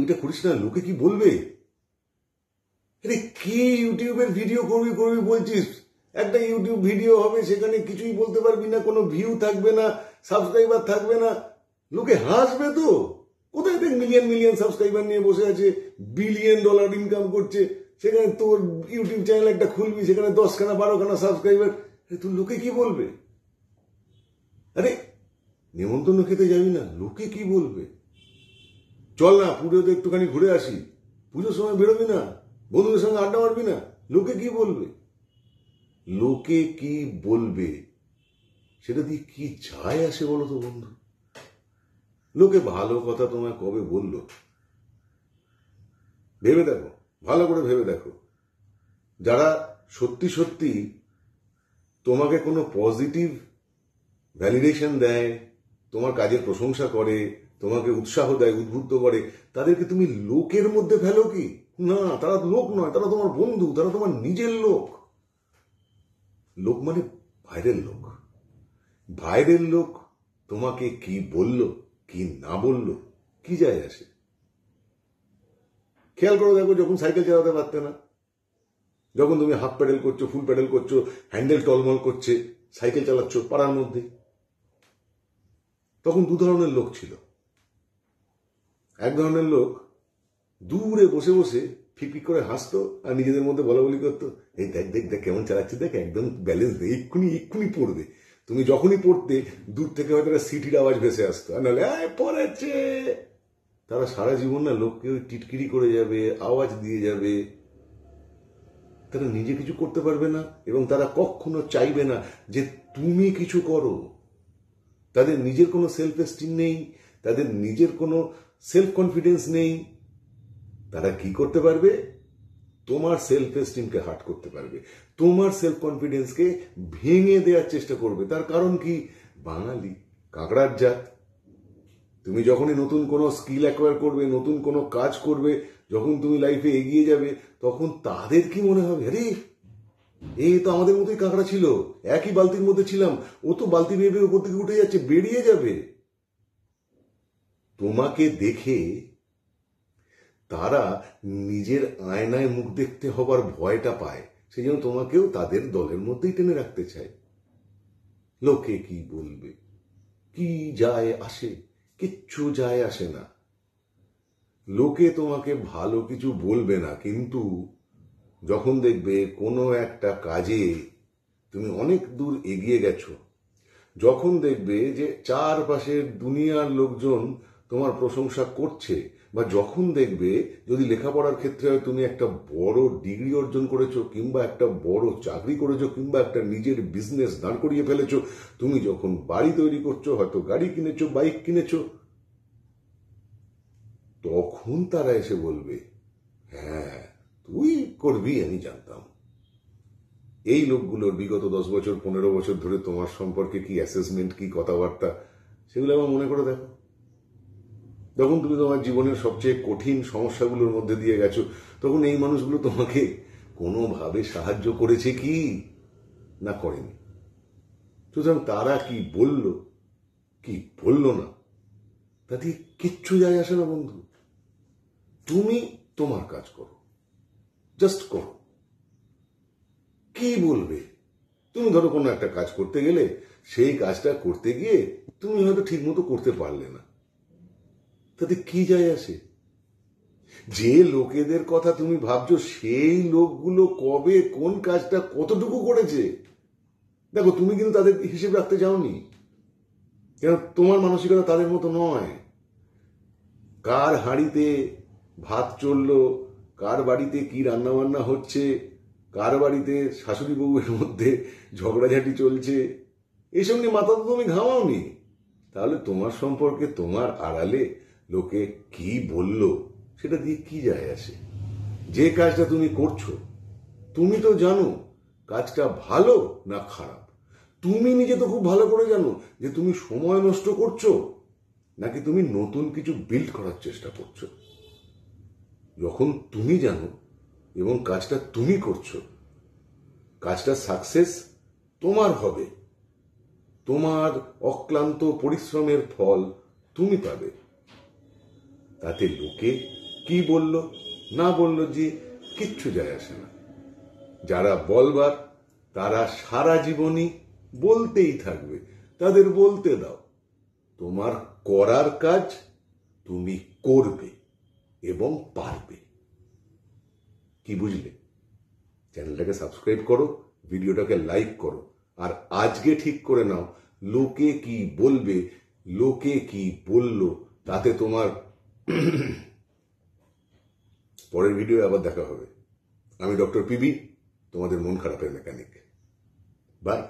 ওইটা করিস না, লোকে কি বলবে? আরে কি ইউটিউবের ভিডিও করবি করবি বলছিস? একটা ইউটিউব ভিডিও হবে, সেখানে কিছুই বলতে পারবি না, কোনো ভিউ থাকবে না, সাবস্ক্রাইবার থাকবে না, লোকে হাসবে তো। কোথায় দেখ মিলিয়ন মিলিয়ন সাবস্ক্রাইবার নিয়ে বসে আছে, $1 বিলিয়ন ইনকাম করছে, সেখানে তোর ইউটিউব চ্যানেল একটা খুলবি, সেখানে 10খানা 12খানা সাবস্ক্রাইবার, তোর লোকে কি বলবে? আরে নেমন্তন্ন খেতে যাবি না, লোকে কি বলবে? চল না পুজোতে একটুখানি ঘুরে আসি, পুজোর সময় বেরোবি না, বন্ধুদের সঙ্গে আড্ডা মারবি না, লোকে কি বলবে? লোকে কি বলবে সেটা দিয়ে কি যায় আসে বলো তো বন্ধু? লোকে ভালো কথা তোমায় কবে বললো? ভেবে দেখো, ভালো করে ভেবে দেখো। যারা সত্যি সত্যি তোমাকে কোনো পজিটিভ ভ্যালিডেশন দেয়, তোমার কাজের প্রশংসা করে, তোমাকে উৎসাহ দেয়, উদ্বুদ্ধ করে, তাদেরকে তুমি লোকের মধ্যে ফেলো কি? না, তারা লোক নয়, তারা তোমার বন্ধু, তারা তোমার নিজের লোক। লোক মানে বাইরের লোক। বাইরের লোক তোমাকে কি বলল কি না বলল কি যায় আসে? খেয়াল করে দেখো, যখন সাইকেল চালাতে পারতে না, যখন তুমি হাফ প্যাডেল করছো, ফুল প্যাডেল করছো, হ্যান্ডেল টলমল করছে, সাইকেল চালাচ্ছ পাড়ার মধ্যে, তখন দু ধরনের লোক ছিল। এক ধরনের লোক দূরে বসে বসে ফিকফিক করে হাসতো আর নিজেদের মধ্যে বলা বলি করতো, এই দেখ দেখ দেখ কেমন চালাচ্ছে, দেখ একদম ব্যালেন্স দে, এক্ষুনি এক্ষুনি পড়বে। তুমি যখনই পড়তে, দূর থেকে হয়তো একটা সিটির আওয়াজ ভেসে আসতো, আর নাহলে পড়েছে। তারা সারা জীবন না লোককে ওই টিটকিরি করে যাবে, আওয়াজ দিয়ে যাবে, তারা নিজে কিছু করতে পারবে না এবং তারা কখনো চাইবে না যে তুমি কিছু করো। তাদের নিজের কোনো সেলফ এস্টিম নেই, তাদের নিজের কোনো সেলফ কনফিডেন্স নেই। তারা কি করতে পারবে? তোমার সেলফ এস্টিমকে হার্ট করতে পারবে, তোমার সেলফ কনফিডেন্সকে ভেঙে দেওয়ার চেষ্টা করবে। তার কারণ কি? বাঙালি, কাঁকড়ার জাত। তুমি যখনই নতুন কোনো স্কিল অ্যাকোয়ার করবে, নতুন কোনো কাজ করবে, যখন তুমি লাইফে এগিয়ে যাবে, তখন তাদের কি মনে হবে? আরে এই তো আমাদের মতোই কাঁকড়া ছিল, একই বালতির মধ্যে ছিলাম, ও তো বালতি ভেবে উপর থেকে উঠে যাচ্ছে, বেরিয়ে যাবে। তোমাকে দেখে তারা নিজের আয়নায় মুখ দেখতে হবার ভয়টা পায়, সেই জন্য তোমাকেও তাদের দলের মধ্যেই টেনে রাখতে চায়। লোকে কি বলবে কি যায় আসে? কিচ্ছু যায় আসে না। লোকে তোমাকে ভালো কিছু বলবে না, কিন্তু যখন দেখবে কোনো একটা কাজে তুমি অনেক দূর এগিয়ে গেছো, যখন দেখবে যে চারপাশের দুনিয়ার লোকজন তোমার প্রশংসা করছে, বা যখন দেখবে যদি লেখাপড়ার ক্ষেত্রে হয় তুমি একটা বড় ডিগ্রি অর্জন করেছো, কিংবা একটা বড় চাকরি করেছো, কিংবা একটা নিজের বিজনেস দাঁড় করিয়ে ফেলেছো, তুমি যখন বাড়ি তৈরি করছো, হয়তো গাড়ি কিনেছো, বাইক কিনেছো, তখন তারা এসে বলবে, হ্যাঁ তুই করবি আমি জানতাম। এই লোকগুলোর বিগত 10 বছর 15 বছর ধরে তোমার সম্পর্কে কি অ্যাসেসমেন্ট, কি কথাবার্তা, সেগুলো আমার মনে করে দেখো। যখন তুমি তোমার জীবনের সবচেয়ে কঠিন সমস্যাগুলোর মধ্যে দিয়ে গেছো, তখন এই মানুষগুলো তোমাকে কোনোভাবে সাহায্য করেছে কি? না, করেনি। সুতরাং তারা কি বলল কি বলল না, তাতে কিচ্ছু যায় আসে না বন্ধু। তুমি তোমার কাজ করো, জাস্ট করো। কি বলবে? তুমি ধরো কোনো একটা কাজ করতে গেলে, সেই কাজটা করতে গিয়ে তুমি হয়তো ঠিক মতো করতে পারলে না, তাতে কি যায় আসে? যে লোকেদের কথা তুমি ভাবছো, সেই লোকগুলো কবে কোন কাজটা কতটুকু করেছে, দেখো তুমি কিন্তু তাদের হিসেব রাখতে যাওনি, কেন তোমার মানসিকতা তাদের মতো নয়। কার হাঁড়িতে ভাত চললো, কার বাড়িতে কি রান্নাবান্না হচ্ছে, কার বাড়িতে শাশুড়ি বউয়ের মধ্যে ঝগড়াঝাটি চলছে, এইসব নিয়ে মাথা তো তুমি ঘামাওনি। তাহলে তোমার সম্পর্কে তোমার আড়ালে লোকে কি বলল সেটা দিয়ে কি যায় আসে? যে কাজটা তুমি করছো, তুমি তো জানো কাজটা ভালো না খারাপ। তুমি নিজে তো খুব ভালো করে জানো যে তুমি সময় নষ্ট করছো নাকি তুমি নতুন কিছু বিল্ড করার চেষ্টা করছো। যখন তুমি জানো এবং কাজটা তুমি করছো, কাজটা সাকসেস তোমার হবে, তোমার অক্লান্ত পরিশ্রমের ফল তুমি পাবে। তাতে লোকে কি বলল না বলল যে কিচ্ছু যায় আসে না। যারা বলবার তারা সারা জীবনই বলতেই থাকবে, তাদের বলতে দাও। তোমার করার কাজ তুমি করবে এবং পারবে। কি বুঝলে? চ্যানেলটাকে সাবস্ক্রাইব করো, ভিডিওটাকে লাইক করো, আর আজকে ঠিক করে নাও লোকে কি বলবে, লোকে কি বলল তাতে তোমার পরের ভিডিও আবার দেখা হবে। আমি ডক্টর পিবি, তোমাদের মন খারাপের মেকানিক। বাই।